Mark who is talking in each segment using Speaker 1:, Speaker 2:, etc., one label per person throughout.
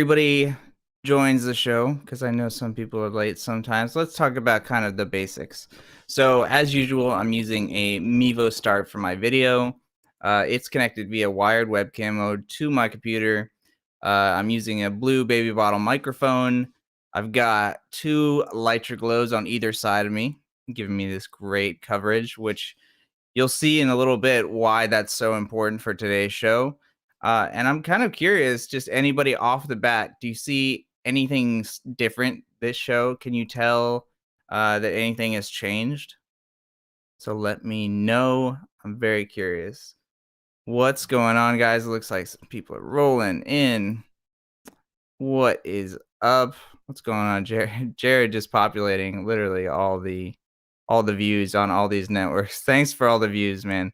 Speaker 1: Everybody joins the show because I know some people are late sometimes. Let's talk about kind of the basics. So, as usual, I'm using a Meevo Start for my video. It's connected via wired webcam mode to my computer. I'm using a blue baby bottle microphone. I've got two Lytra glows on either side of me, giving me this great coverage, which you'll see in a little bit why that's so important for today's show. And I'm kind of curious, just anybody off the bat, do you see anything different this show? Can you tell that anything has changed? So let me know. I'm very curious. What's going on, guys? It looks like some people are rolling in. What is up? What's going on, Jared? Jared just populating literally all the views on all these networks. Thanks for all the views, man.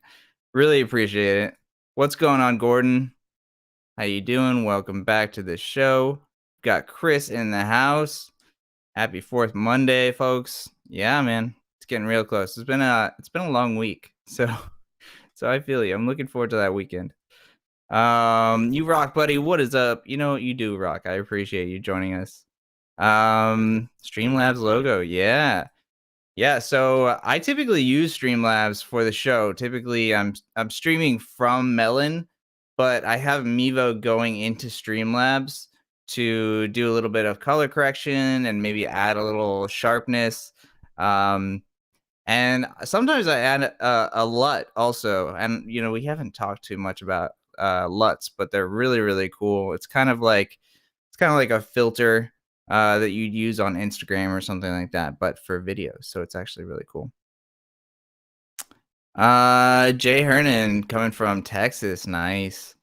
Speaker 1: Really appreciate it. What's going on, Gordon? How you doing? Welcome back to the show. Got Chris in the house. Happy 4th Monday, folks. Yeah, man. It's getting real close. It's been a long week. So I feel you. I'm looking forward to that weekend. You rock, buddy. What is up? You know what you do, rock. I appreciate you joining us. Streamlabs logo. Yeah. Yeah, so I typically use Streamlabs for the show. Typically, I'm streaming from Melon, but I have Meevo going into Streamlabs to do a little bit of color correction and maybe add a little sharpness. And sometimes I add a LUT also. And we haven't talked too much about LUTs, but they're really, really cool. It's kind of like a filter that you'd use on Instagram or something like that, but for videos. So it's actually really cool. Jay Hernan coming from Texas. Nice.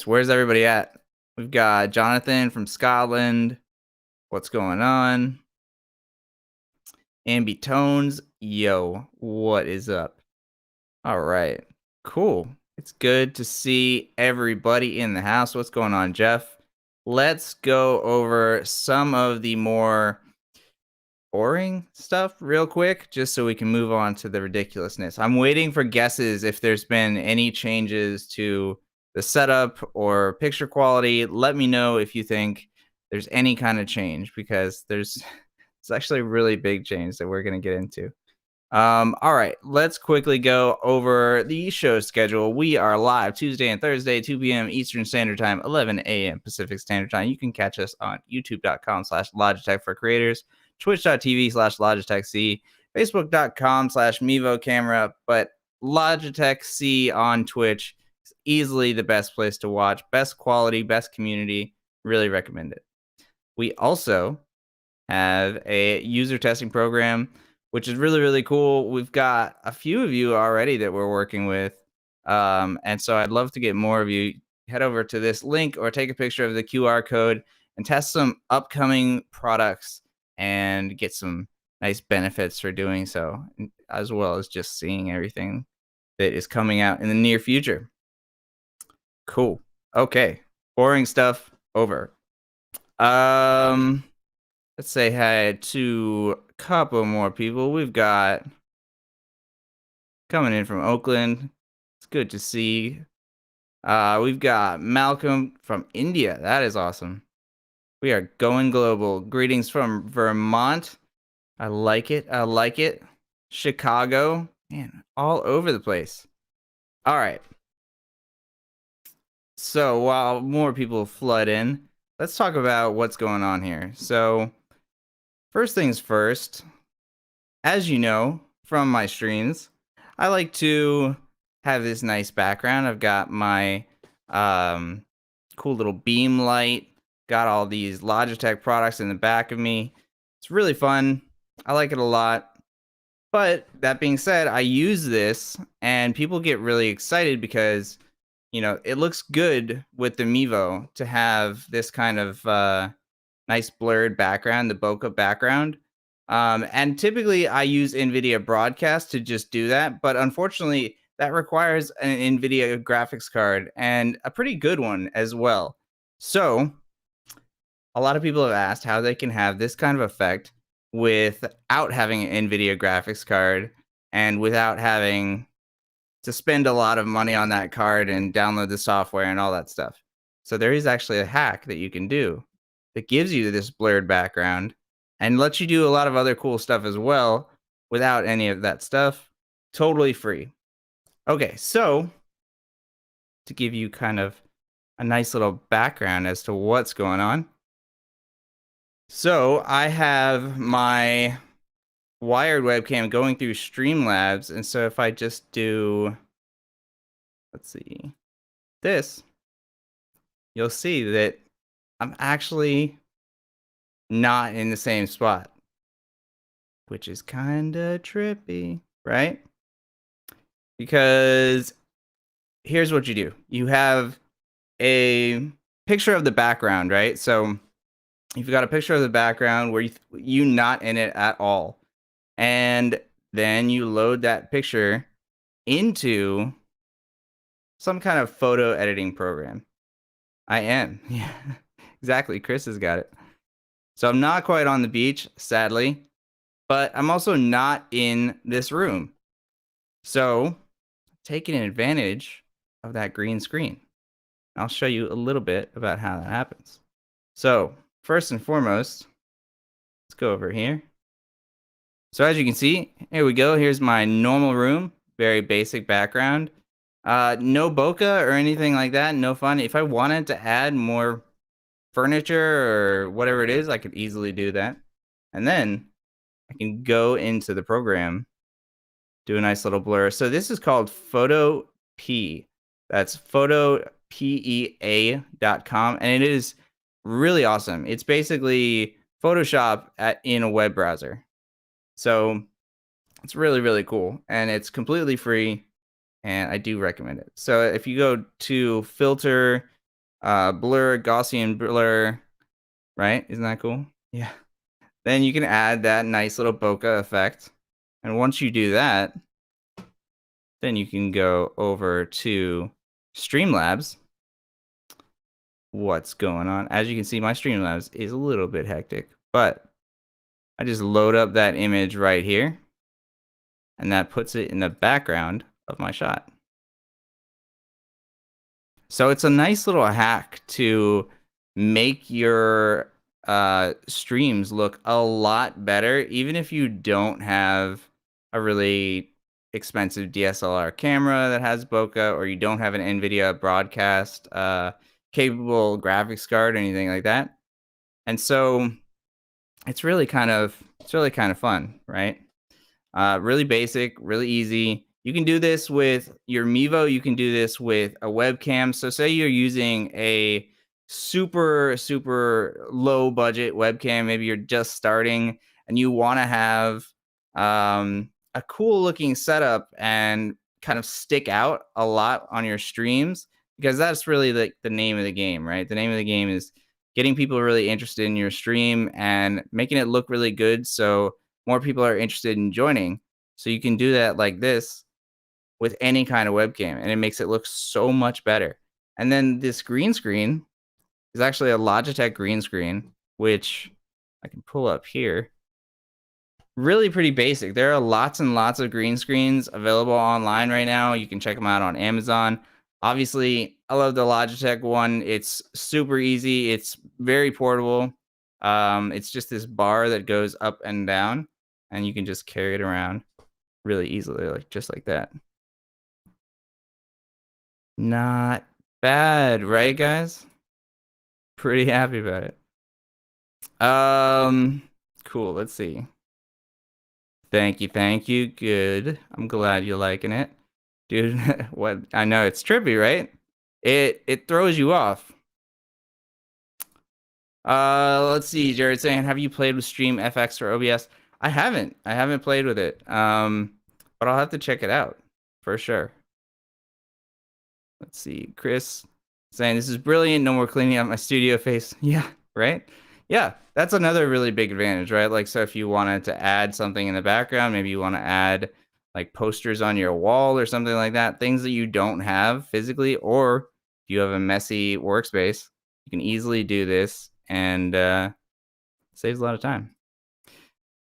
Speaker 1: Where's everybody at? We've got Jonathan from Scotland. What's going on? Ambi Tones. Yo, what is up? All right. Cool. It's good to see everybody in the house. What's going on, Jeff? Let's go over some of the more boring stuff real quick, just so we can move on to the ridiculousness. I'm waiting for guesses if there's been any changes to the setup or picture quality. Let me know if you think there's any kind of change, because it's actually a really big change that we're going to get into. All right, let's quickly go over the show schedule. We are live Tuesday and Thursday, 2 p.m. Eastern Standard Time, 11 a.m. Pacific Standard Time. You can catch us on youtube.com/Logitech for creators, twitch.tv/Logitech C, facebook.com/Meevo Camera, but Logitech C on Twitch is easily the best place to watch. Best quality, best community. Really recommend it. We also have a user testing program, which is really, really cool. We've got a few of you already that we're working with. And so I'd love to get more of you. Head over to this link or take a picture of the QR code and test some upcoming products and get some nice benefits for doing so, as well as just seeing everything that is coming out in the near future. Cool. Okay. Boring stuff over. Let's say hi to a couple more people. We've got coming in from Oakland. It's good to see. We've got Malcolm from India. That is awesome. We are going global. Greetings from Vermont. I like it. Chicago. Man, all over the place. All right. So while more people flood in, let's talk about what's going on here. So first things first, as you know from my streams, I like to have this nice background. I've got my cool little beam light, got all these Logitech products in the back of me. It's really fun. I like it a lot. But that being said, I use this and people get really excited because, it looks good with the Meevo to have this kind of nice blurred background, the bokeh background. And typically I use NVIDIA Broadcast to just do that. But unfortunately, that requires an NVIDIA graphics card, and a pretty good one as well. So a lot of people have asked how they can have this kind of effect without having an NVIDIA graphics card and without having to spend a lot of money on that card and download the software and all that stuff. So there is actually a hack that you can do that gives you this blurred background and lets you do a lot of other cool stuff as well without any of that stuff. Totally free. Okay, so to give you kind of a nice little background as to what's going on. So I have my wired webcam going through Streamlabs, and so if I just do, let's see, this, you'll see that I'm actually not in the same spot, which is kind of trippy, right? Because here's what you do. You have a picture of the background, right? So you've got a picture of the background where you not in it at all. And then you load that picture into some kind of photo editing program. I am. Yeah, exactly. Chris has got it. So I'm not quite on the beach, sadly, but I'm also not in this room. So taking advantage of that green screen. I'll show you a little bit about how that happens. So first and foremost, let's go over here. So as you can see, here we go. Here's my normal room. Very basic background. No bokeh or anything like that. No fun. If I wanted to add more furniture or whatever it is, I could easily do that. And then I can go into the program, do a nice little blur. So this is called Photo P. That's photopea.com. And it is really awesome. It's basically Photoshop in a web browser. So it's really, really cool. And it's completely free. And I do recommend it. So if you go to filter, blur, Gaussian blur, right? Isn't that cool? Yeah. Then you can add that nice little bokeh effect. And once you do that, then you can go over to Streamlabs. What's going on? As you can see, my Streamlabs is a little bit hectic, but I just load up that image right here, and that puts it in the background of my shot. So it's a nice little hack to make your streams look a lot better, even if you don't have a really expensive DSLR camera that has bokeh, or you don't have an NVIDIA broadcast capable graphics card or anything like that. And so it's really kind of fun, right? Really basic, really easy. You can do this with your Meevo. You can do this with a webcam. So say you're using a super low budget webcam. Maybe you're just starting and you want to have a cool looking setup and kind of stick out a lot on your streams, because that's really the name of the game, right? The name of the game is getting people really interested in your stream and making it look really good so more people are interested in joining. So you can do that like this with any kind of webcam, and it makes it look so much better. And then this green screen is actually a Logitech green screen, which I can pull up here. Really pretty basic. There are lots and lots of green screens available online right now. You can check them out on Amazon. Obviously, I love the Logitech one. It's super easy. It's very portable. It's just this bar that goes up and down, and you can just carry it around really easily, like just like that. Not bad, right, guys? Pretty happy about it. Cool. Let's see. Thank you. Good. I'm glad you're liking it. Dude, what I know it's trippy, right? It throws you off. Let's see. Jared saying, have you played with Stream FX or OBS? I haven't. I haven't played with it. But I'll have to check it out for sure. Let's see. Chris saying, this is brilliant. No more cleaning up my studio face. Yeah, right? Yeah, that's another really big advantage, right? Like, so if you wanted to add something in the background, maybe you want to add like posters on your wall or something like that, things that you don't have physically, or if you have a messy workspace, you can easily do this, and saves a lot of time.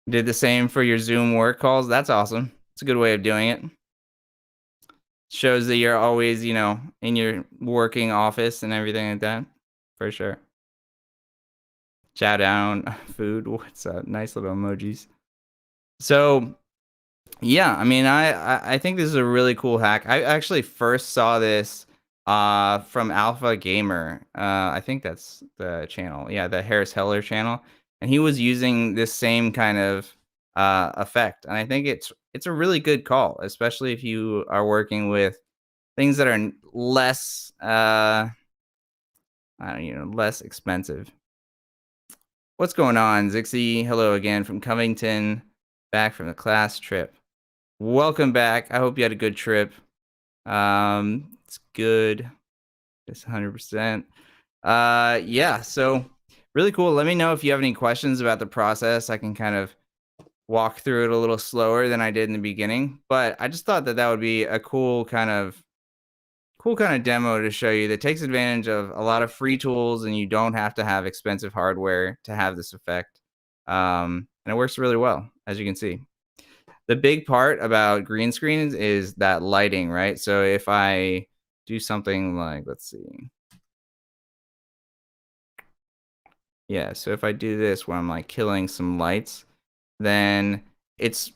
Speaker 1: Did the same for your Zoom work calls. That's awesome. It's a good way of doing it. Shows that you're always, in your working office and everything like that, for sure. Chow down, food, what's up? Nice little emojis. So, yeah, I mean, I think this is a really cool hack. I actually first saw this from Alpha Gamer. I think that's the channel. Yeah, the Harris Heller channel. And he was using this same kind of effect. And I think it's a really good call, especially if you are working with things that are less I don't less expensive. What's going on, Zixie? Hello again from Covington, back from the class trip. Welcome back. I hope you had a good trip. It's good. It's 100%. Yeah, so really cool. Let me know if you have any questions about the process. I can kind of walk through it a little slower than I did in the beginning, but I just thought that that would be a cool kind of demo to show you that takes advantage of a lot of free tools, and you don't have to have expensive hardware to have this effect. And it works really well, as you can see. The big part about green screens is that lighting, right? So if I do something like, let's see. Yeah, so if I do this where I'm like killing some lights, then it's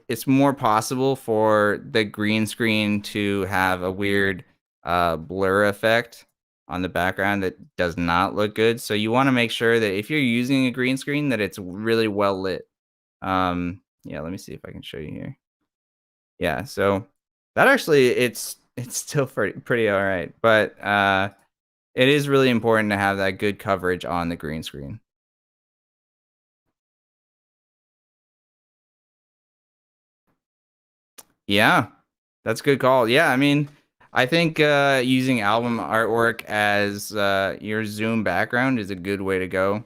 Speaker 1: it's more possible for the green screen to have a weird blur effect on the background that does not look good. So you want to make sure that if you're using a green screen that it's really well lit. Yeah, let me see if I can show you here. Yeah, so that actually it's still pretty all right, but it is really important to have that good coverage on the green screen. Yeah, that's a good call. Yeah, I mean, I think using album artwork as your Zoom background is a good way to go.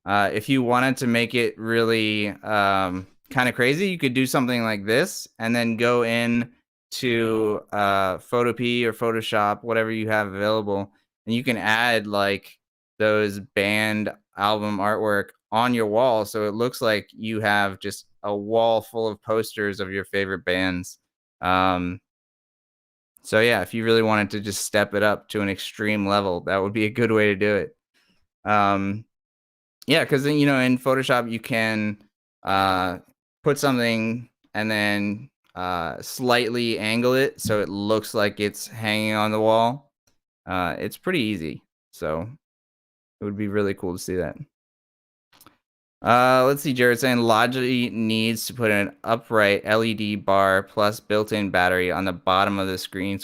Speaker 1: If you wanted to make it really kind of crazy, you could do something like this and then go in to Photopea or Photoshop, whatever you have available, and you can add like those band album artwork on your wall so it looks like you have just a wall full of posters of your favorite bands. Um, so yeah, if you really wanted to just step it up to an extreme level, that would be a good way to do it. Um, yeah, because then in Photoshop you can uh, put something and then slightly angle it so it looks like it's hanging on the wall. It's pretty easy, so it would be really cool to see that. Let's see. Jared saying Logi needs to put an upright LED bar plus built-in battery on the bottom of the screen.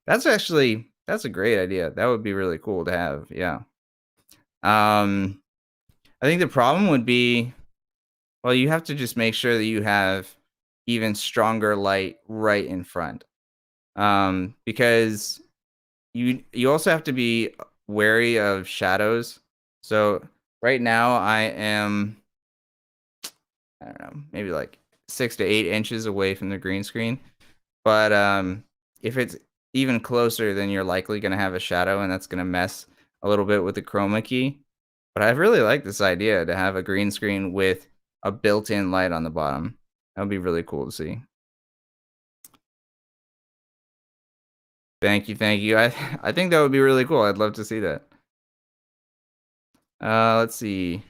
Speaker 1: That's a great idea. That would be really cool to have. Yeah. Um, I think the problem would be, well, you have to just make sure that you have even stronger light right in front. Because you also have to be wary of shadows. So right now I am, I don't know, maybe like 6 to 8 inches away from the green screen. But if it's even closer, then you're likely going to have a shadow, and that's going to mess a little bit with the chroma key. But I really like this idea to have a green screen with a built-in light on the bottom. That would be really cool to see. Thank you, thank you. I think that would be really cool. I'd love to see that. Let's see.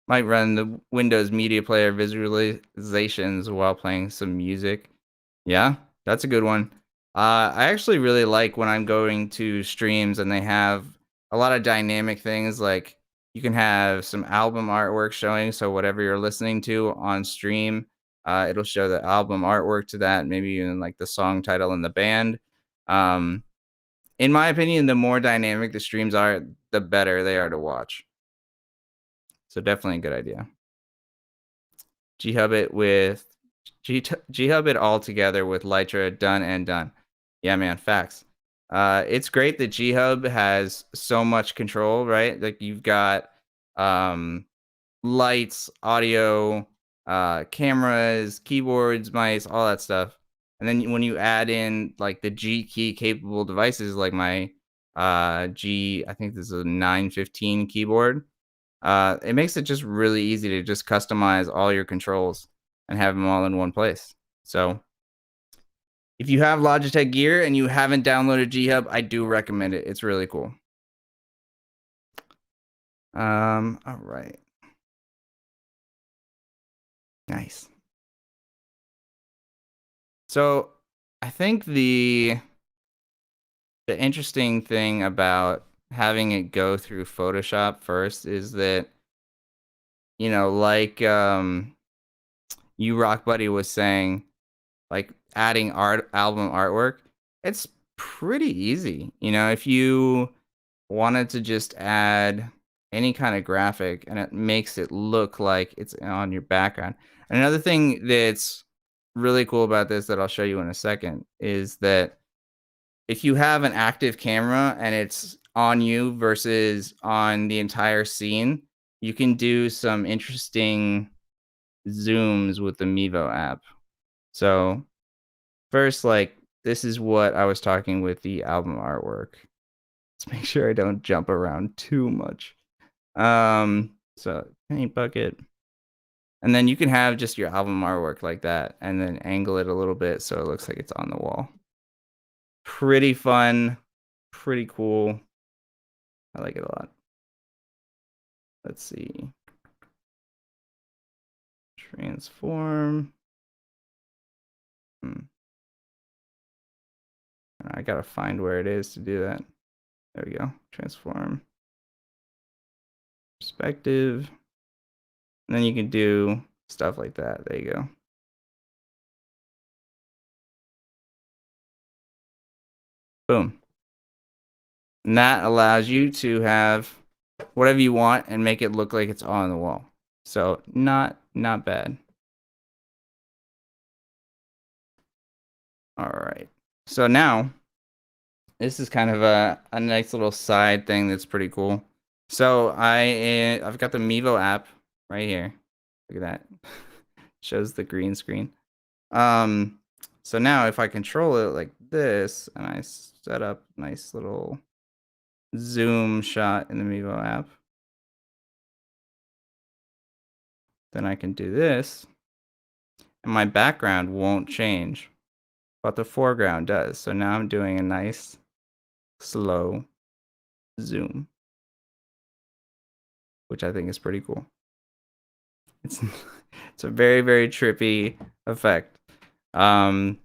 Speaker 1: Might run the Windows Media Player visualizations while playing some music. Yeah, that's a good one. I actually really like when I'm going to streams and they have a lot of dynamic things. Like you can have some album artwork showing, so whatever you're listening to on stream, it'll show the album artwork to that. Maybe even like the song title and the band. Um, in my opinion, the more dynamic the streams are, the better they are to watch. So definitely a good idea. G-Hub it with G-Hub it all together with Lytra, done and done. Yeah, man, facts. It's great that G-Hub has so much control, right? Like you've got lights, audio, cameras, keyboards, mice, all that stuff. And then when you add in like the G key capable devices like my I think this is a 915 keyboard, it makes it just really easy to just customize all your controls and have them all in one place. So If you have Logitech gear and you haven't downloaded G-Hub, I do recommend it. It's really cool. All right. Nice. So I think the interesting thing about having it go through Photoshop first is that, like you Rock Buddy was saying, like adding album artwork, it's pretty easy. If you wanted to just add any kind of graphic and it makes it look like it's on your background. Another thing that's really cool about this that I'll show you in a second is that if you have an active camera and it's on you versus on the entire scene, you can do some interesting zooms with the Meevo app. So, first, like, this is what I was talking with the album artwork. Let's make sure I don't jump around too much. So paint bucket. And then you can have just your album artwork like that and then angle it a little bit so it looks like it's on the wall. Pretty fun, pretty cool. I like it a lot. Let's see. Transform. I gotta find where it is to do that. There we go. Transform. Perspective. And then you can do stuff like that. There you go. Boom. And that allows you to have whatever you want and make it look like it's on the wall. So not bad. All right. So now this is kind of a nice little side thing that's pretty cool. So I've got the Meevo app right here. Look at that. Shows the green screen. So now if I control it like this and I set up a nice little zoom shot in the Meevo app, then I can do this and my background won't change, but the foreground does. So now I'm doing a nice slow zoom, which I think is pretty cool. It's it's a very, very trippy effect. But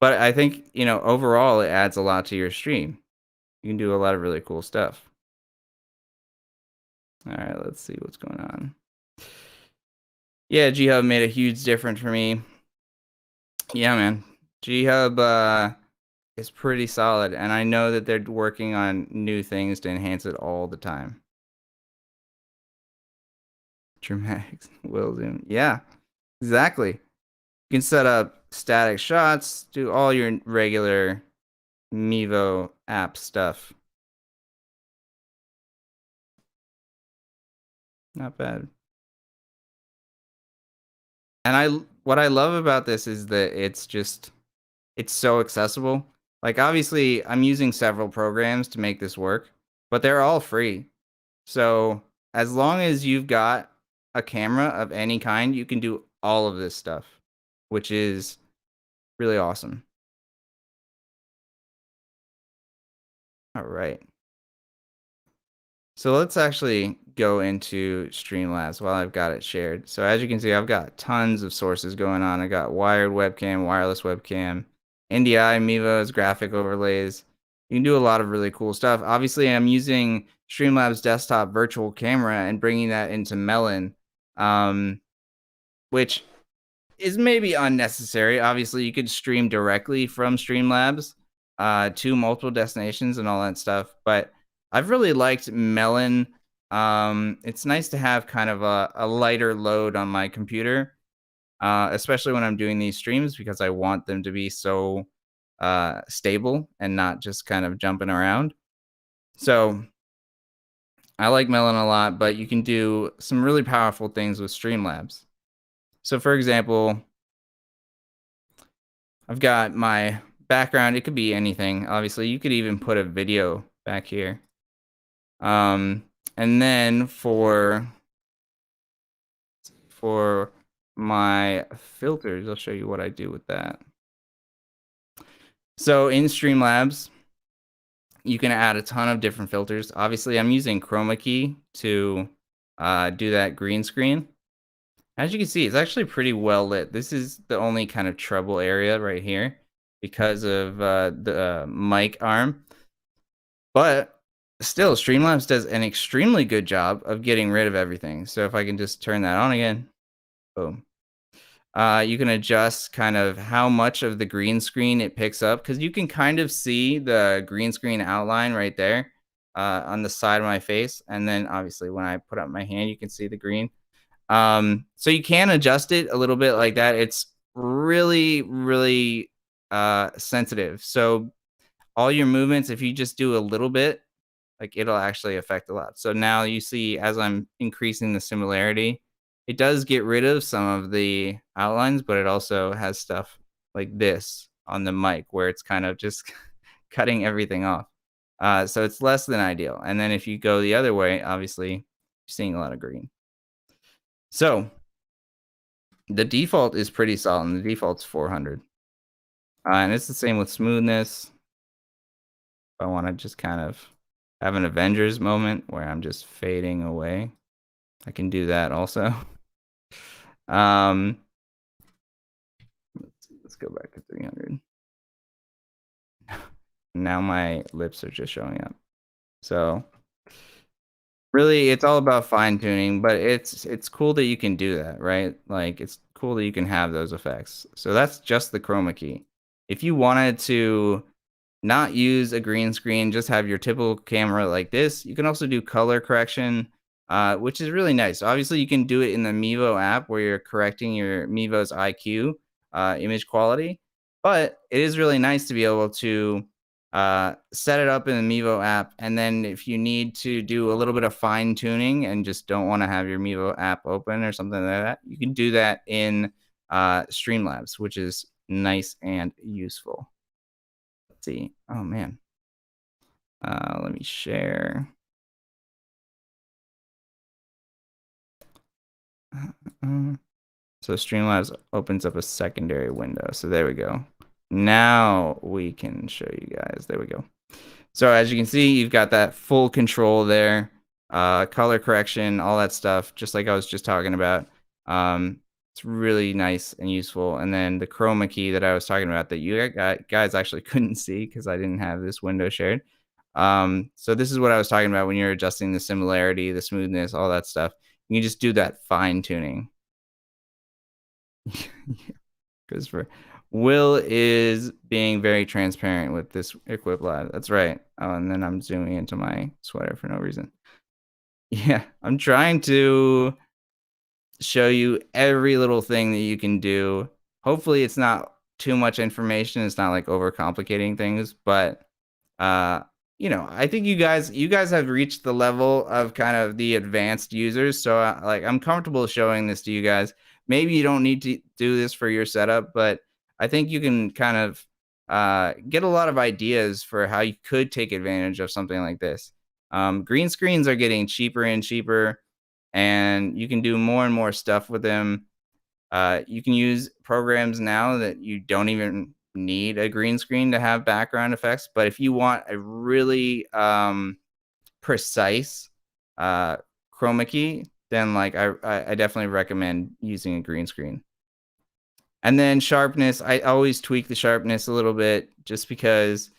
Speaker 1: I think, overall it adds a lot to your stream. You can do a lot of really cool stuff. All right, let's see what's going on. Yeah, G-Hub made a huge difference for me. Yeah, man. G-Hub is pretty solid, and I know that they're working on new things to enhance it all the time. Dramatics will zoom. Yeah, exactly. You can set up static shots, do all your regular Meevo app stuff. Not bad. And what I love about this is that it's so accessible. Like obviously I'm using several programs to make this work, but they're all free. So as long as you've got a camera of any kind, you can do all of this stuff, which is really awesome. All right. So let's actually go into Streamlabs while I've got it shared. So as you can see, I've got tons of sources going on. I got wired webcam, wireless webcam, NDI, Meevo's graphic overlays. You can do a lot of really cool stuff. Obviously, I'm using Streamlabs desktop virtual camera and bringing that into Melon, which is maybe unnecessary. Obviously, you could stream directly from Streamlabs to multiple destinations and all that stuff. But I've really liked Melon. It's nice to have kind of a lighter load on my computer, especially when I'm doing these streams because I want them to be so stable and not just kind of jumping around. So I like Melon a lot, but you can do some really powerful things with Streamlabs. So for example, I've got my background. It could be anything. Obviously, you could even put a video back here. And then for my filters, I'll show you what I do with that. So in Streamlabs, you can add a ton of different filters. Obviously, I'm using Chroma Key to do that green screen. As you can see, it's actually pretty well lit. This is the only kind of trouble area right here because of the mic arm. But still, Streamlabs does an extremely good job of getting rid of everything. So if I can just turn that on again, boom. You can adjust kind of how much of the green screen it picks up because you can kind of see the green screen outline right there on the side of my face. And then obviously when I put up my hand, you can see the green. So you can adjust it a little bit like that. It's really, really sensitive. So all your movements, if you just do a little bit, like it'll actually affect a lot. So now you see as I'm increasing the similarity, it does get rid of some of the outlines, but it also has stuff like this on the mic where it's kind of just cutting everything off. So it's less than ideal. And then if you go the other way, obviously you're seeing a lot of green. So the default is pretty solid. And the default's 400. And it's the same with smoothness. I want to just kind of have an Avengers moment where I'm just fading away. I can do that also. Let's go back to 300. Now my lips are just showing up. So really, it's all about fine tuning, but it's cool that you can do that, right? Like it's cool that you can have those effects. So that's just the chroma key. If you wanted to not use a green screen, just have your typical camera like this. You can also do color correction, which is really nice. Obviously, you can do it in the Meevo app where you're correcting your Meevo's IQ image quality, but it is really nice to be able to set it up in the Meevo app. And then if you need to do a little bit of fine tuning and just don't want to have your Meevo app open or something like that, you can do that in Streamlabs, which is nice and useful. See. Oh man. Let me share. So Streamlabs opens up a secondary window. So there we go. Now we can show you guys. There we go. So as you can see, you've got that full control there, color correction, all that stuff, just like I was just talking about. It's really nice and useful. And then the chroma key that I was talking about that you guys actually couldn't see because I didn't have this window shared. So this is what I was talking about when you're adjusting the similarity, the smoothness, all that stuff. You can just do that fine tuning. Christopher. Will is being very transparent with this Equip Live. That's right. Oh, and then I'm zooming into my sweater for no reason. Yeah, I'm trying to show you every little thing that you can do. Hopefully it's not too much information. It's not like overcomplicating things, but you know, I think you guys have reached the level of kind of the advanced users. So like I'm comfortable showing this to you guys. Maybe you don't need to do this for your setup, but I think you can kind of get a lot of ideas for how you could take advantage of something like this. Green screens are getting cheaper and cheaper, and you can do more and more stuff with them. You can use programs now that you don't even need a green screen to have background effects. But if you want a really precise chroma key, then like I definitely recommend using a green screen. And then sharpness, I always tweak the sharpness a little bit just because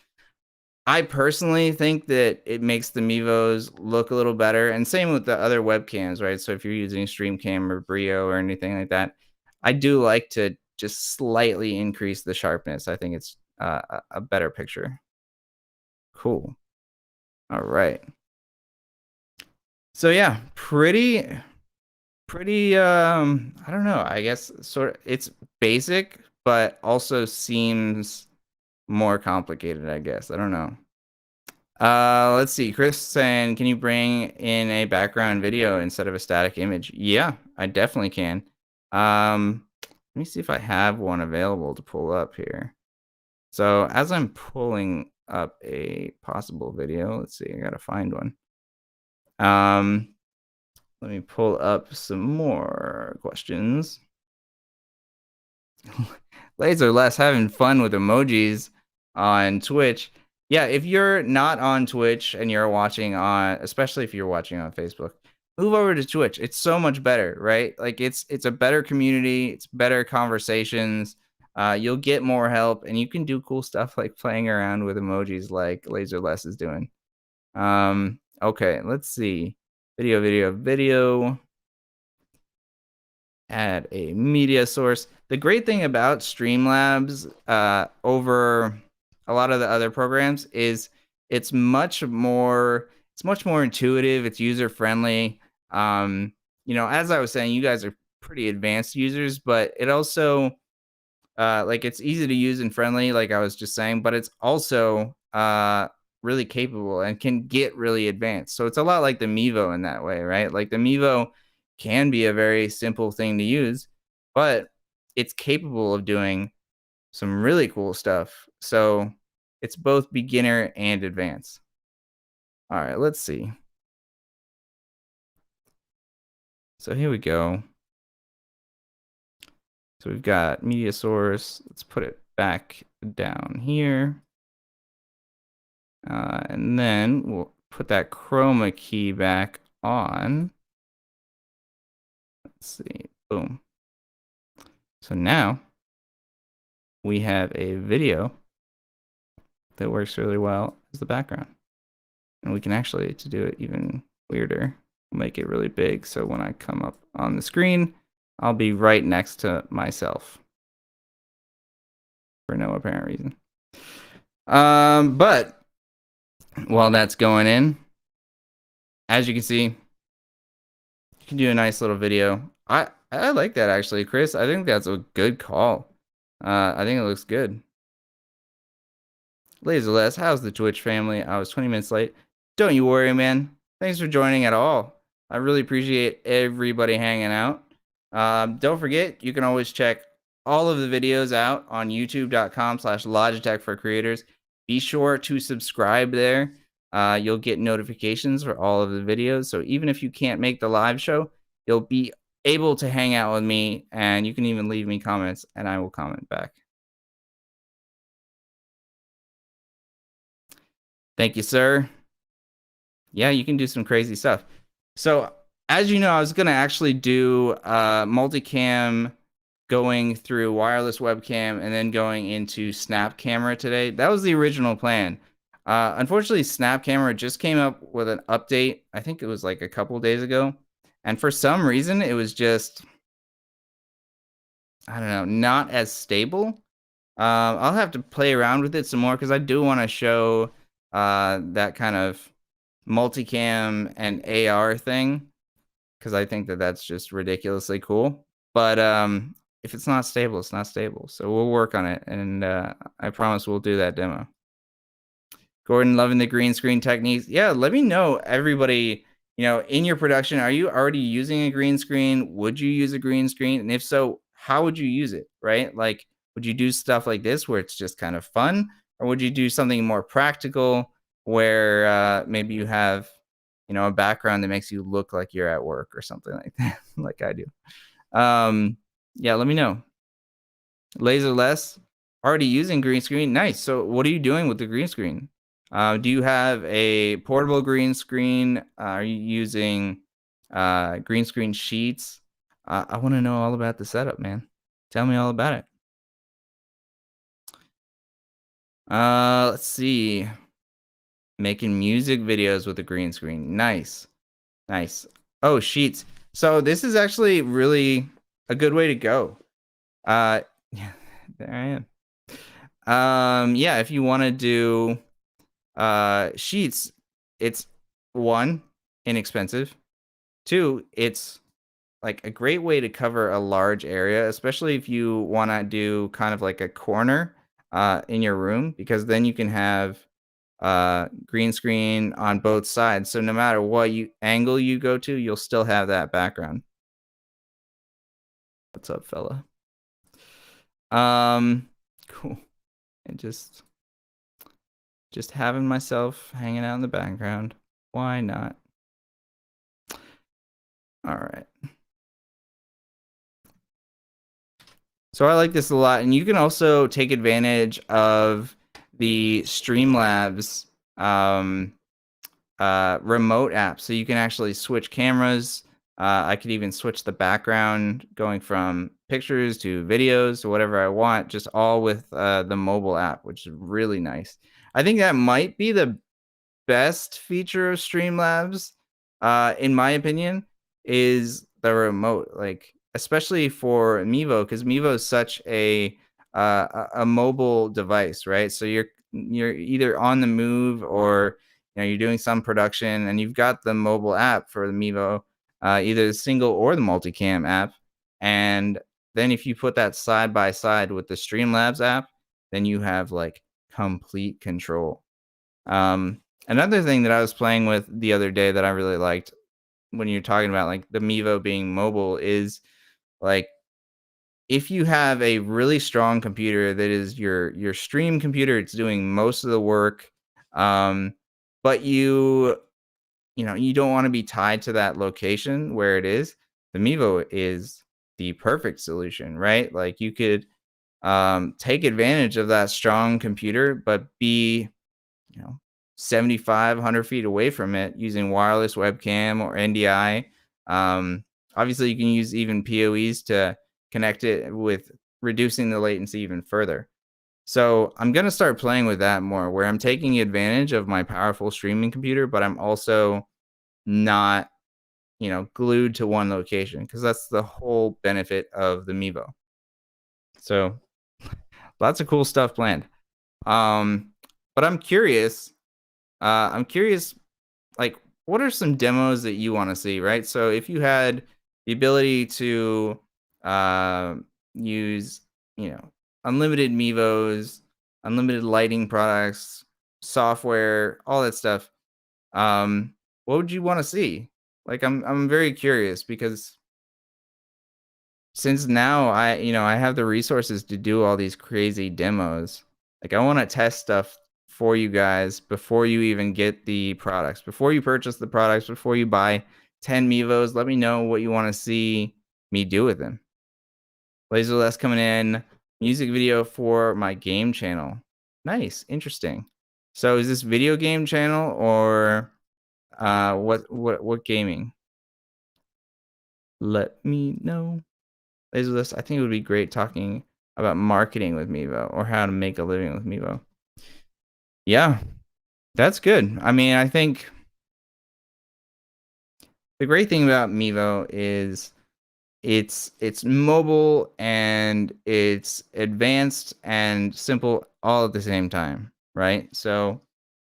Speaker 1: I personally think that it makes the Meevos look a little better. And same with the other webcams, right? So if you're using StreamCam or Brio or anything like that, I do like to just slightly increase the sharpness. I think it's a better picture. Cool. All right. So yeah, pretty I don't know, I guess sort of it's basic, but also seems more complicated, I guess. I don't know. Let's see. Chris saying, can you bring in a background video instead of a static image? Yeah, I definitely can. Let me see if I have one available to pull up here. So as I'm pulling up a possible video, let's see, I gotta find one. Let me pull up some more questions. Laser less having fun with emojis. on Twitch. Yeah, if you're not on Twitch and you're watching on, especially if you're watching on Facebook, move over to Twitch. It's so much better, right? Like it's a better community, it's better conversations. You'll get more help, and you can do cool stuff like playing around with emojis, like LaserLess is doing. Okay, let's see. Video. Add a media source. The great thing about Streamlabs over a lot of the other programs is it's much more intuitive, it's user friendly. As I was saying, you guys are pretty advanced users, but it also like it's easy to use and friendly, like I was just saying, but it's also really capable and can get really advanced. So it's a lot like the Meevo in that way, right? Like the Meevo can be a very simple thing to use, but it's capable of doing some really cool stuff. So it's both beginner and advanced. All right, let's see. So here we go. So we've got media source. Let's put it back down here. And then we'll put that chroma key back on. Let's see. Boom. So now we have a video that works really well as the background. And we can actually, to do it even weirder, make it really big. So when I come up on the screen, I'll be right next to myself for no apparent reason. But while that's going in, as you can see, you can do a nice little video. I like that actually, Chris. I think that's a good call. I think it looks good. LaserLess, how's the Twitch family? I was 20 minutes late. Don't you worry, man. Thanks for joining at all. I really appreciate everybody hanging out. Don't forget, you can always check all of the videos out on youtube.com/Logitech for creators. Be sure to subscribe there. You'll get notifications for all of the videos. So even if you can't make the live show, you'll be able to hang out with me, and you can even leave me comments and I will comment back. Thank you, sir. Yeah, you can do some crazy stuff. So as you know, I was going to actually do multicam going through wireless webcam and then going into Snap Camera today. That was the original plan. Unfortunately, Snap Camera just came up with an update. I think it was like a couple days ago. And for some reason, it was just, I don't know, not as stable. I'll have to play around with it some more because I do want to show that kind of multicam and AR thing, because I think that that's just ridiculously cool. But if it's not stable, it's not stable. So we'll work on it, and I promise we'll do that demo. Gordon, loving the green screen techniques. Yeah, let me know, everybody, in your production, are you already using a green screen? Would you use a green screen? And if so, how would you use it, right? Like, would you do stuff like this where it's just kind of fun? Or would you do something more practical where maybe you have, a background that makes you look like you're at work or something like that, like I do? Yeah, let me know. LaserLess, already using green screen. Nice. So what are you doing with the green screen? Do you have a portable green screen? Are you using green screen sheets? I want to know all about the setup, man. Tell me all about it. Let's see. Making music videos with a green screen. Nice. Nice. Oh, sheets. So this is actually really a good way to go. Yeah, there I am. Yeah, if you want to do sheets, it's 1, inexpensive. 2, it's like a great way to cover a large area, especially if you want to do kind of like a corner in your room, because then you can have green screen on both sides. So no matter what angle you go to, you'll still have that background. What's up, fella? Cool. And just having myself hanging out in the background. Why not? All right. So I like this a lot. And you can also take advantage of the Streamlabs remote app, so you can actually switch cameras. I could even switch the background going from pictures to videos to whatever I want, just all with the mobile app, which is really nice. I think that might be the best feature of Streamlabs, in my opinion, is the remote. Like, especially for Meevo, because Meevo is such a mobile device, right? So you're either on the move or you're doing some production, and you've got the mobile app for the Meevo, either the single or the multicam app. And then if you put that side by side with the Streamlabs app, then you have like complete control. Another thing that I was playing with the other day that I really liked when you're talking about like the Meevo being mobile is like if you have a really strong computer that is your stream computer, it's doing most of the work, but you don't want to be tied to that location where it is. The Meevo is the perfect solution, right? Like you could take advantage of that strong computer, but be 75, 100 feet away from it using wireless webcam or NDI. Obviously, you can use even PoEs to connect it with reducing the latency even further. So I'm going to start playing with that more, where I'm taking advantage of my powerful streaming computer, but I'm also not, glued to one location, because that's the whole benefit of the Meevo. So lots of cool stuff planned. But I'm curious. Like, what are some demos that you want to see, right? So if you had the ability to uh, use, unlimited Meevos, unlimited lighting products, software, all that stuff, what would you want to see? Like, I'm very curious, because since now I have the resources to do all these crazy demos, like I want to test stuff for you guys before you even get the products, before you purchase the products, before you buy 10 Mevos. Let me know what you want to see me do with them. Laserless coming in, music video for my game channel. Nice, interesting. So is this video game channel or what gaming? Let me know. Laserdisc, I think it would be great talking about marketing with Meevo or how to make a living with Meevo. Yeah, that's good. I mean, I think the great thing about Meevo is it's mobile and it's advanced and simple all at the same time, right? So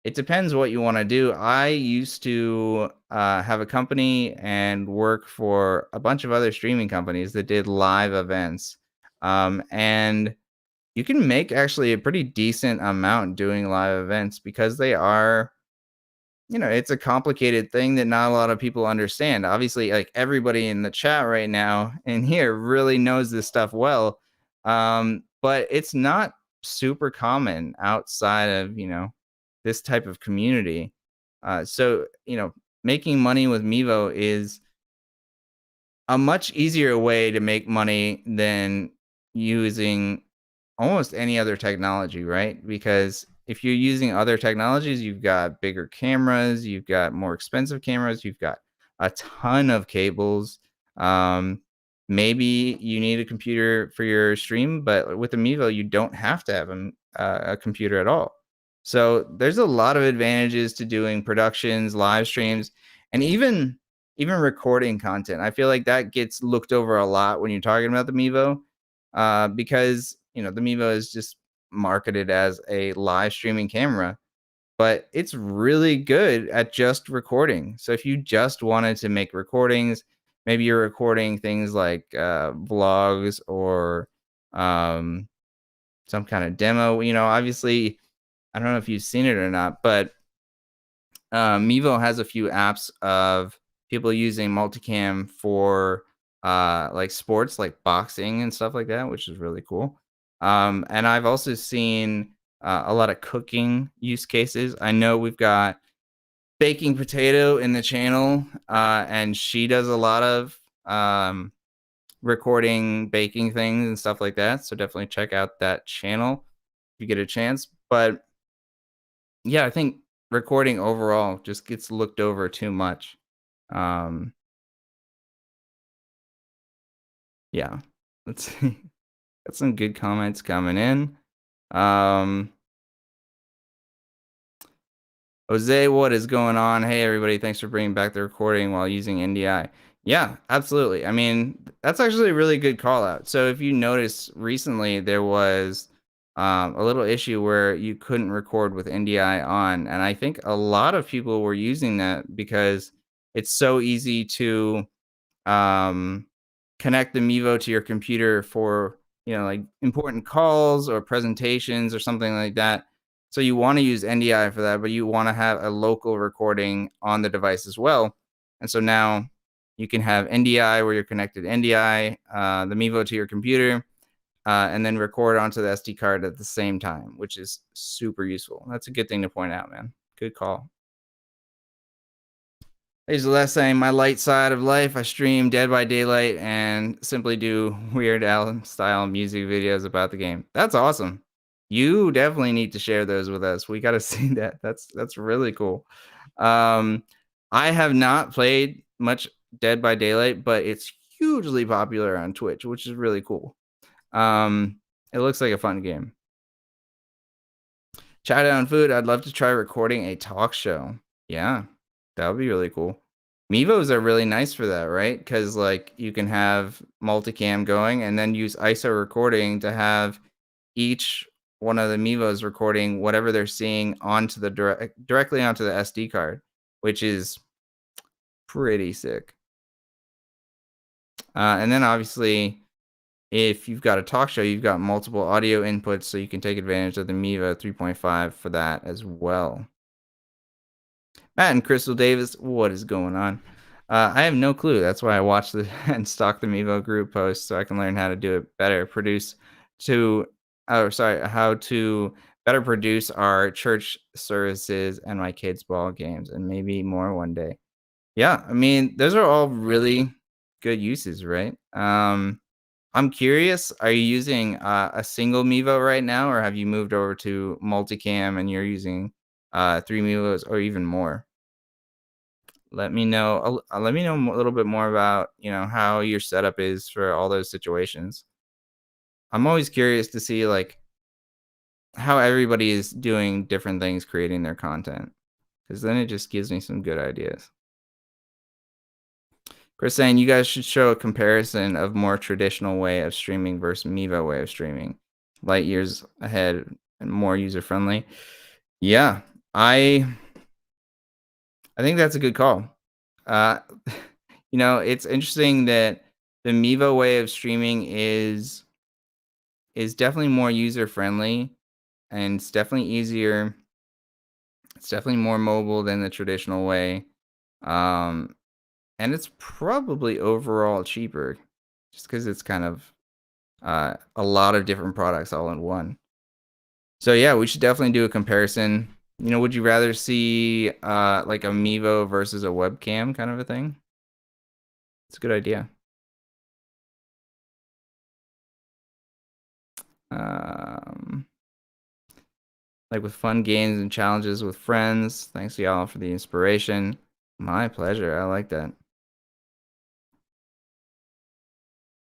Speaker 1: it depends what you want to do. I used to have a company and work for a bunch of other streaming companies that did live events. And you can make actually a pretty decent amount doing live events, because they are, it's a complicated thing that not a lot of people understand. Obviously, like everybody in the chat right now and here really knows this stuff well. But it's not super common outside of, this type of community. So, making money with Meevo is a much easier way to make money than using almost any other technology, right? Because if you're using other technologies, you've got bigger cameras, you've got more expensive cameras, you've got a ton of cables. Um, Maybe you need a computer for your stream, but with the Mevo, you don't have to have a computer at all. So there's a lot of advantages to doing productions, live streams, and even recording content. I feel like that gets looked over a lot when you're talking about the Mevo, because the Mevo is just marketed as a live streaming camera, but it's really good at just recording. So if you just wanted to make recordings, maybe you're recording things like vlogs or um, some kind of demo. Obviously, I don't know if you've seen it or not, but Mevo has a few apps of people using multicam for like sports, like boxing and stuff like that, which is really cool. And I've also seen a lot of cooking use cases. I know we've got Baking Potato in the channel, and she does a lot of recording baking things and stuff like that. So definitely check out that channel if you get a chance. But yeah, I think recording overall just gets looked over too much. Um, yeah. Let's see. Got some good comments coming in. Um, Jose, what is going on? Hey, everybody. Thanks for bringing back the recording while using NDI. Yeah, absolutely. I mean, that's actually a really good call out. So if you notice recently, there was a little issue where you couldn't record with NDI on. And I think a lot of people were using that because it's so easy to um, connect the Meevo to your computer for, like important calls or presentations or something like that. So you want to use NDI for that, but you want to have a local recording on the device as well. And so now you can have NDI where you're connected NDI, the Meevo to your computer, and then record onto the SD card at the same time, which is super useful. That's a good thing to point out, man. Good call. Here's the last thing, my light side of life. I stream Dead by Daylight and simply do Weird Al style music videos about the game. That's awesome. You definitely need to share those with us. We got to see that. That's really cool. Um, I have not played much Dead by Daylight, but it's hugely popular on Twitch, which is really cool. It looks like a fun game. Chow Down Food. I'd love to try recording a talk show. Yeah, that would be really cool. Meevos are really nice for that, right? Because like you can have multicam going and then use ISO recording to have each one of the Meevos recording whatever they're seeing onto the directly onto the SD card, which is pretty sick. And then obviously, if you've got a talk show, you've got multiple audio inputs, so you can take advantage of the Meevo 3.5 for that as well. Matt and Crystal Davis, what is going on? I have no clue. That's why I watch the and stalk the Meevo group posts so I can learn how to do it better. How to better produce our church services and my kids' ball games, and maybe more one day. Yeah, I mean, those are all really good uses, right? I'm curious, are you using a single Mevo right now, or have you moved over to multicam and you're using 3 Mevos or even more? Let me know. Let me know a little bit more about how your setup is for all those situations. I'm always curious to see like how everybody is doing different things, creating their content, because then it just gives me some good ideas. Chris saying you guys should show a comparison of more traditional way of streaming versus Mevo way of streaming, light years ahead and more user friendly. Yeah, I think that's a good call. Uh, it's interesting that the Mevo way of streaming is definitely more user friendly, and it's definitely easier. It's definitely more mobile than the traditional way, um, and it's probably overall cheaper, just because it's kind of a lot of different products all in one. So yeah, we should definitely do a comparison. Would you rather see like a Mevo versus a webcam kind of a thing? It's a good idea. Um, like with fun games and challenges with friends. Thanks y'all for the inspiration. My pleasure. I like that.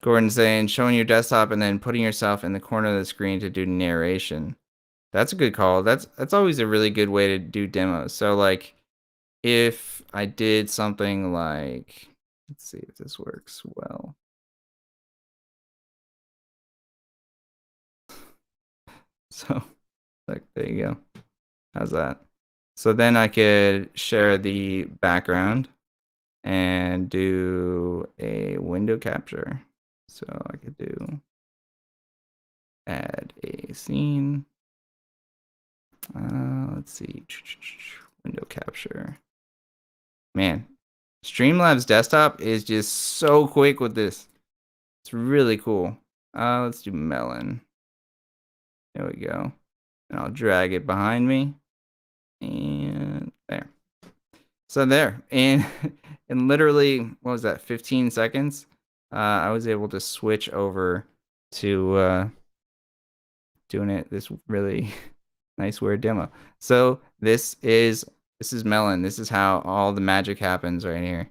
Speaker 1: Gordon saying showing your desktop and then putting yourself in the corner of the screen to do narration. That's a good call. That's always a really good way to do demos. So like if I did something like, let's see if this works well. So like there you go. How's that? So then I could share the background and do a window capture. So I could do add a scene. Let's see. Window capture. Man, Streamlabs desktop is just so quick with this. It's really cool. Let's do melon. There we go. And I'll drag it behind me. And there. So there. And in literally, what was that, 15 seconds? I was able to switch over to doing this really nice weird demo. So This is this is Melon. This is how all the magic happens right here.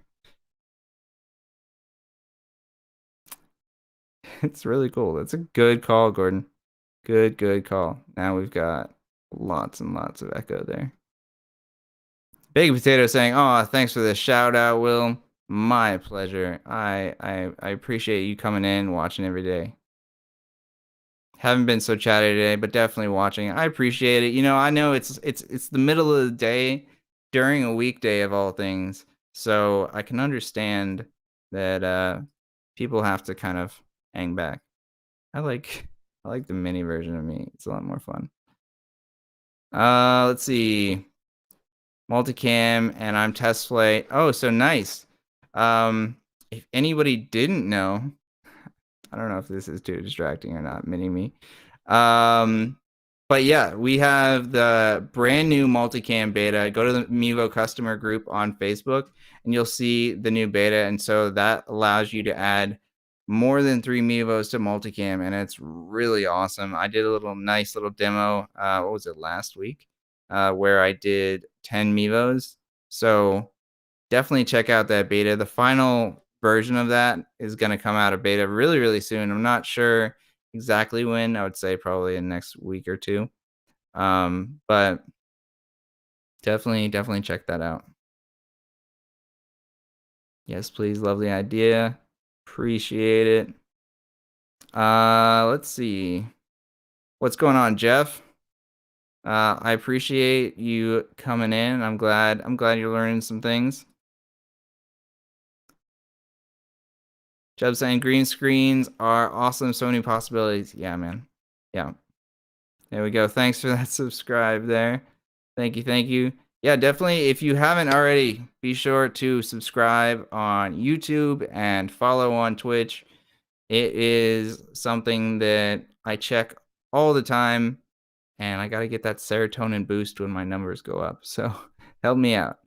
Speaker 1: It's really cool. That's a good call, Gordon. Good call. Now we've got lots and lots of echo there. Baked Potato saying, "Oh, thanks for the shout out, Will. My pleasure. I appreciate you coming in, watching every day. Haven't been so chatty today, but definitely watching. I appreciate it. You know, I know it's the middle of the day during a weekday of all things, so I can understand that people have to kind of hang back. I like I like the mini version of me. It's a lot more fun. Let's see. Multicam and I'm test play. Oh, so nice. If anybody didn't know, I don't know if this is too distracting or not, mini me. But yeah, we have the brand new Multicam Beta. Go to the Meevo customer group on Facebook and you'll see the new beta. And so that allows you to add more than 3 Meevos to Multicam, and it's really awesome. I did a nice little demo, what was it, last week, where I did 10 Meevos. So definitely check out that beta. The final version of that is going to come out of beta really, really soon. I'm not sure exactly when. I would say probably in next week or two. But definitely check that out. Yes, please. Lovely idea. Appreciate it. Let's see. What's going on, Jeff? I appreciate you coming in. I'm glad you're learning some things. Jeff saying green screens are awesome. So many possibilities. Yeah, man. Yeah. There we go. Thanks for that subscribe there. Thank you. Thank you. Yeah, definitely. If you haven't already, be sure to subscribe on YouTube and follow on Twitch. It is something that I check all the time, and I got to get that serotonin boost when my numbers go up. So help me out.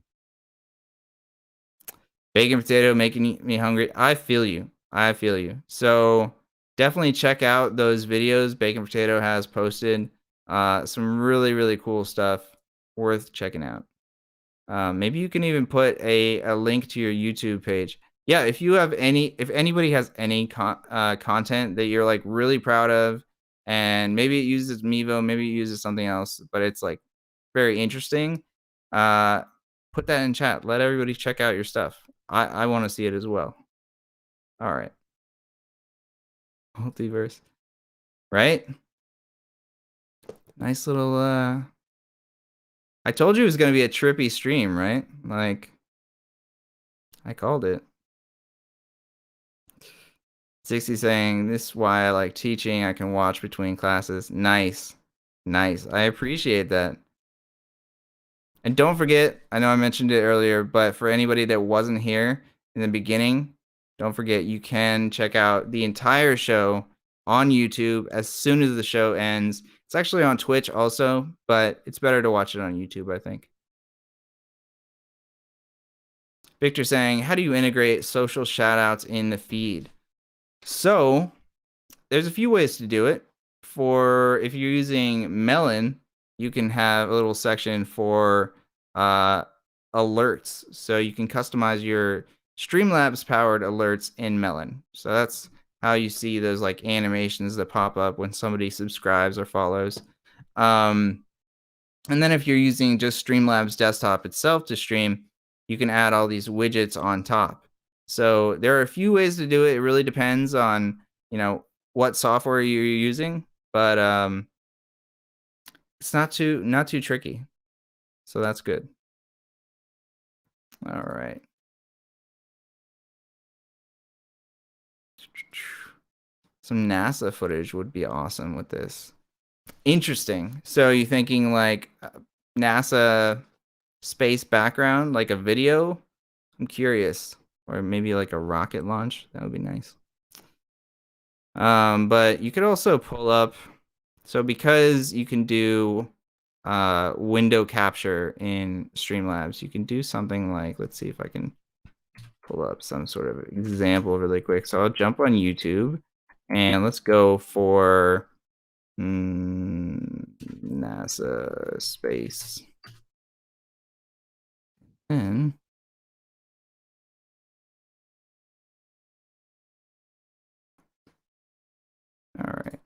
Speaker 1: Bacon potato making me hungry. I feel you. I feel you. So definitely check out those videos Bacon Potato has posted. Some really cool stuff worth checking out. Maybe you can even put a link to your YouTube page. Yeah, if anybody has any content that you're like really proud of, and maybe it uses Meevo, maybe it uses something else, but it's like very interesting, put that in chat. Let everybody check out your stuff. I want to see it as well. All right. Multiverse. Right? Nice little I told you it was going to be a trippy stream, right? Like I called it. 60 saying, "This is why I like teaching. I can watch between classes." Nice. Nice. I appreciate that. And don't forget, I know I mentioned it earlier, but for anybody that wasn't here in the beginning, don't forget you can check out the entire show on YouTube as soon as the show ends. It's actually on Twitch also, but it's better to watch it on YouTube, I think. Victor saying, "How do you integrate social shoutouts in the feed?" So, there's a few ways to do it. For if you're using Melon, you can have a little section for alerts. So you can customize your Streamlabs powered alerts in Melon. So that's how you see those like animations that pop up when somebody subscribes or follows. And then if you're using just Streamlabs desktop itself to stream, you can add all these widgets on top. So there are a few ways to do it. It really depends on, what software you're using, but it's not too tricky. So that's good. All right. Some NASA footage would be awesome with this. Interesting. So you thinking like NASA space background, like a video? I'm curious. Or maybe like a rocket launch. That would be nice. But you could also pull up. So because you can do window capture in Streamlabs, you can do something like, let's see if I can pull up some sort of example really quick. So I'll jump on YouTube and let's go for NASA space then all right.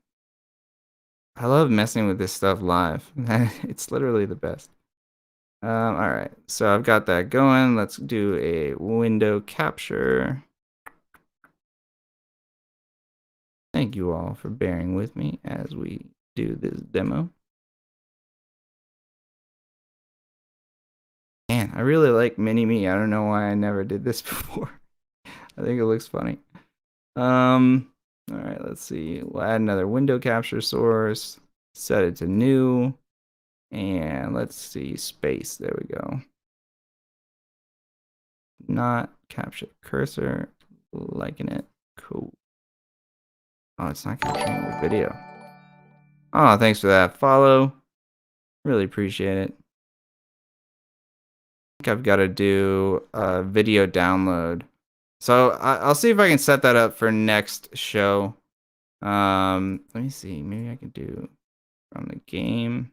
Speaker 1: I love messing with this stuff live. It's literally the best. All right, so I've got that going. Let's do a window capture. Thank you all for bearing with me as we do this demo. Man, I really like Mini Me. I don't know why I never did this before. I think it looks funny. All right, let's see. We'll add another window capture source, set it to new, and let's see, space. There we go. Not capture cursor, liking it. Cool. Oh, it's not capturing the video. Oh, thanks for that follow. Really appreciate it. I think I've got to do a video download. So I'll see if I can set that up for next show. Let me see. Maybe I can do from the game.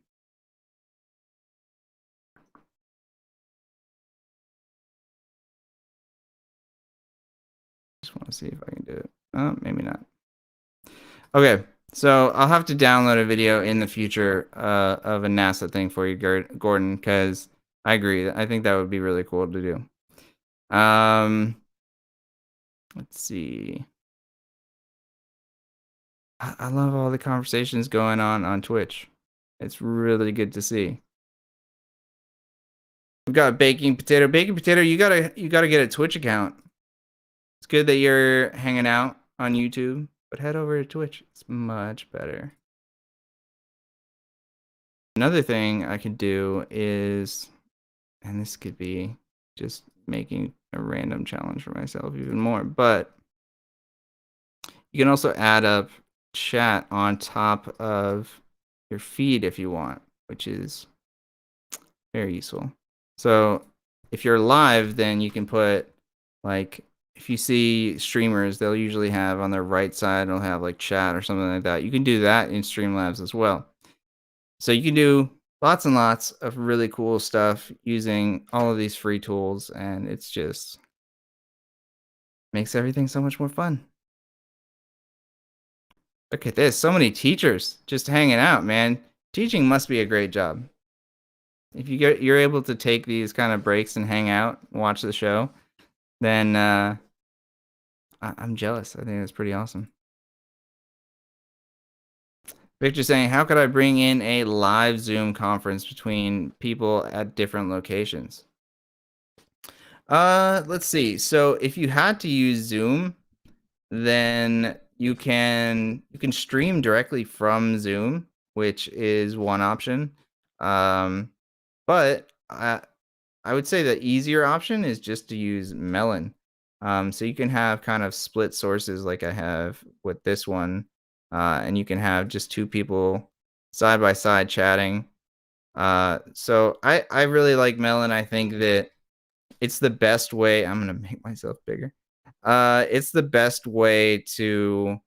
Speaker 1: Just want to see if I can do it. Oh, maybe not. Okay, so I'll have to download a video in the future of a NASA thing for you, Gordon, because I agree. I think that would be really cool to do. Let's see. I love all the conversations going on Twitch. It's really good to see. We've got Baking Potato. Baking Potato, you gotta get a Twitch account. It's good that you're hanging out on YouTube, but head over to Twitch. It's much better. Another thing I could do is, and this could be just making a random challenge for myself even more, but you can also add up chat on top of your feed if you want, which is very useful. So if you're live, then you can put, like, if you see streamers, they'll usually have on their right side, they'll have like chat or something like that. You can do that in Streamlabs as well. So you can do lots and lots of really cool stuff using all of these free tools, and it's just makes everything so much more fun. Look at this, so many teachers just hanging out, man. Teaching must be a great job. If you're able to take these kind of breaks and hang out, watch the show, then I'm jealous. I think that's pretty awesome. Victor's saying, how could I bring in a live Zoom conference between people at different locations? Let's see. So if you had to use Zoom, then you can stream directly from Zoom, which is one option. But I would say the easier option is just to use Melon. So you can have kind of split sources like I have with this one, and you can have just two people side by side chatting. So I really like Melon. I think that it's the best way. I'm gonna make myself bigger. It's the best way to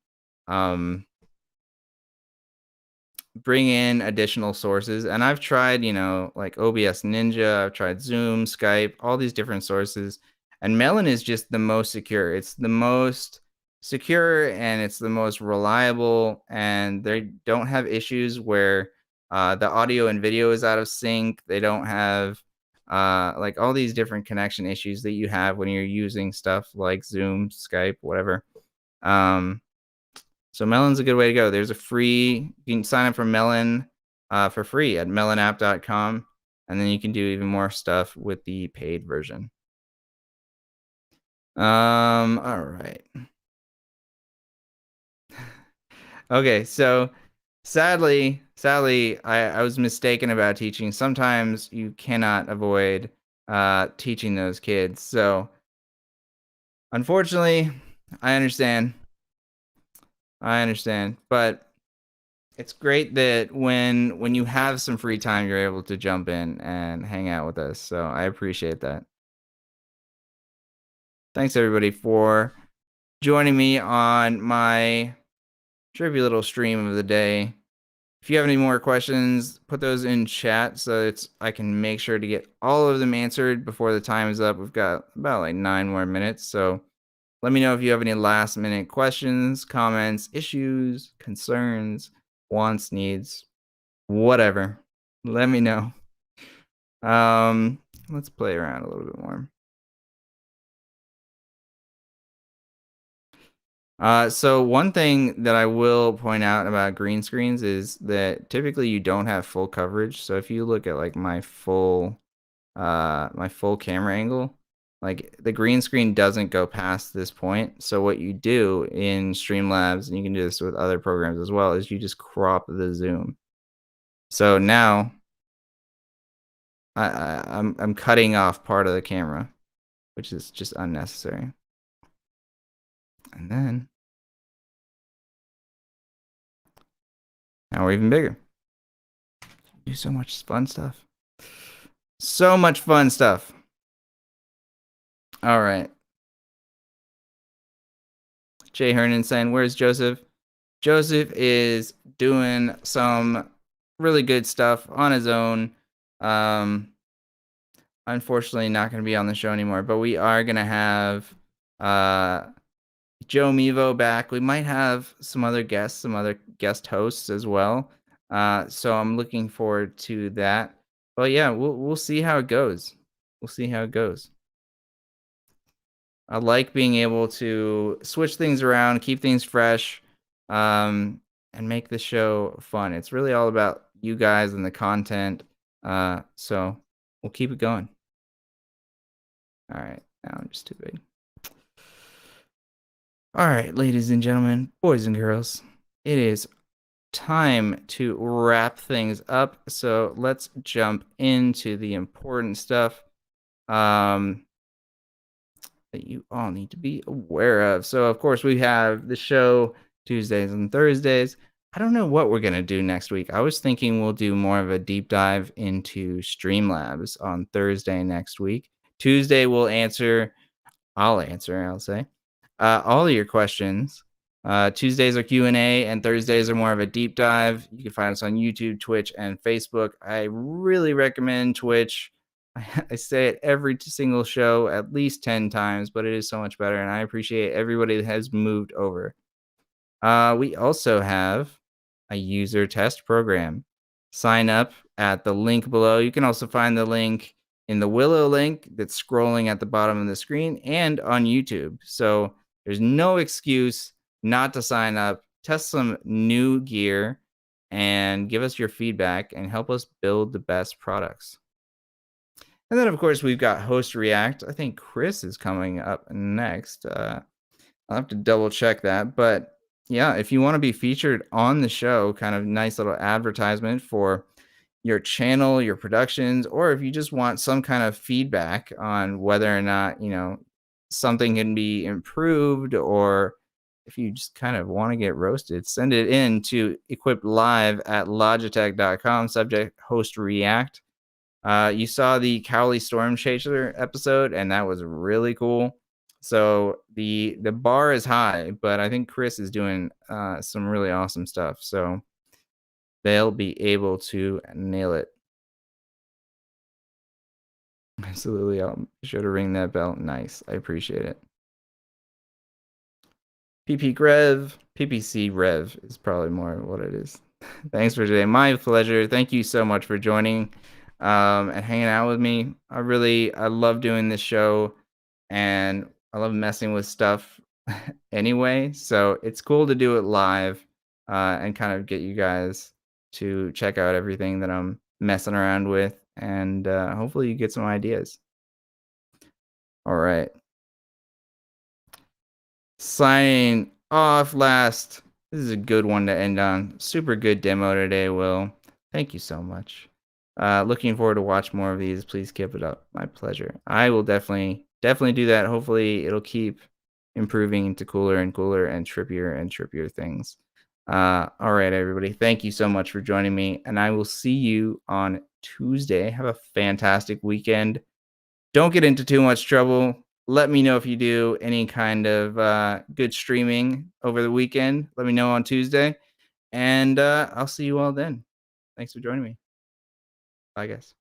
Speaker 1: bring in additional sources. And I've tried, like OBS Ninja, I've tried Zoom, Skype, all these different sources. And Melon is just the most secure. It's the most secure and it's the most reliable. And they don't have issues where the audio and video is out of sync. They don't have like all these different connection issues that you have when you're using stuff like Zoom, Skype, whatever. So Melon's a good way to go. There's a free, you can sign up for Melon for free at melonapp.com. And then you can do even more stuff with the paid version. All right. Okay, so sadly, I was mistaken about teaching. Sometimes you cannot avoid teaching those kids. So unfortunately, I understand, but it's great that when you have some free time, you're able to jump in and hang out with us. So I appreciate that. Thanks everybody for joining me on my trippy little stream of the day. If you have any more questions, put those in chat so I can make sure to get all of them answered before the time is up. We've got about like 9 more minutes, so let me know if you have any last minute questions, comments, issues, concerns, wants, needs, whatever. Let me know. Let's play around a little bit more. So one thing that I will point out about green screens is that typically you don't have full coverage. So if you look at like my full camera angle, like the green screen doesn't go past this point. So what you do in Streamlabs, and you can do this with other programs as well, is you just crop the zoom. So now I'm cutting off part of the camera, which is just unnecessary. And then now we're even bigger. Do so much fun stuff. So much fun stuff. All right. Jay Hernan saying, "Where's Joseph?" Joseph is doing some really good stuff on his own. Um, Unfortunately, not going to be on the show anymore, but we are going to have uh, Joe Meevo back. We might have some other guest hosts as well. So I'm looking forward to that. But yeah, we'll see how it goes. We'll see how it goes. I like being able to switch things around, keep things fresh, and make the show fun. It's really all about you guys and the content. So we'll keep it going. All right, now I'm just too big. All right, ladies and gentlemen, boys and girls, it is time to wrap things up. So let's jump into the important stuff. That you all need to be aware of. So, of course, we have the show Tuesdays and Thursdays. I don't know what we're going to do next week. I was thinking we'll do more of a deep dive into Streamlabs on Thursday next week. Tuesday, I'll say, all of your questions. Tuesdays are Q&A, and Thursdays are more of a deep dive. You can find us on YouTube, Twitch, and Facebook. I really recommend Twitch. I say it every single show at least 10 times, but it is so much better, and I appreciate everybody that has moved over. We also have a user test program. Sign up at the link below. You can also find the link in the Willow link that's scrolling at the bottom of the screen and on YouTube. So there's no excuse not to sign up. Test some new gear and give us your feedback and help us build the best products. And then, of course, we've got Host React. I think Chris is coming up next. I'll have to double check that. But yeah, if you want to be featured on the show, kind of nice little advertisement for your channel, your productions, or if you just want some kind of feedback on whether or not, something can be improved, or if you just kind of want to get roasted, send it in to equipledlive@logitech.com, subject Host React. You saw the Cowley Storm Chaser episode, and that was really cool. So the bar is high, but I think Chris is doing some really awesome stuff. So they'll be able to nail it. Absolutely. I'll be sure to ring that bell. Nice. I appreciate it. PPC Rev is probably more what it is. Thanks for today. My pleasure. Thank you so much for joining and hanging out with me. I love doing this show, and I love messing with stuff anyway. So it's cool to do it live and kind of get you guys to check out everything that I'm messing around with, and hopefully you get some ideas. All right. Signing off last. This is a good one to end on. Super good demo today, Will. Thank you so much. Looking forward to watch more of these. Please keep it up. My pleasure. I will definitely do that. Hopefully it'll keep improving into cooler and cooler and trippier things. All right, everybody. Thank you so much for joining me, and I will see you on Tuesday. Have a fantastic weekend. Don't get into too much trouble. Let me know if you do any kind of good streaming over the weekend. Let me know on Tuesday. And I'll see you all then. Thanks for joining me. Bye, guys.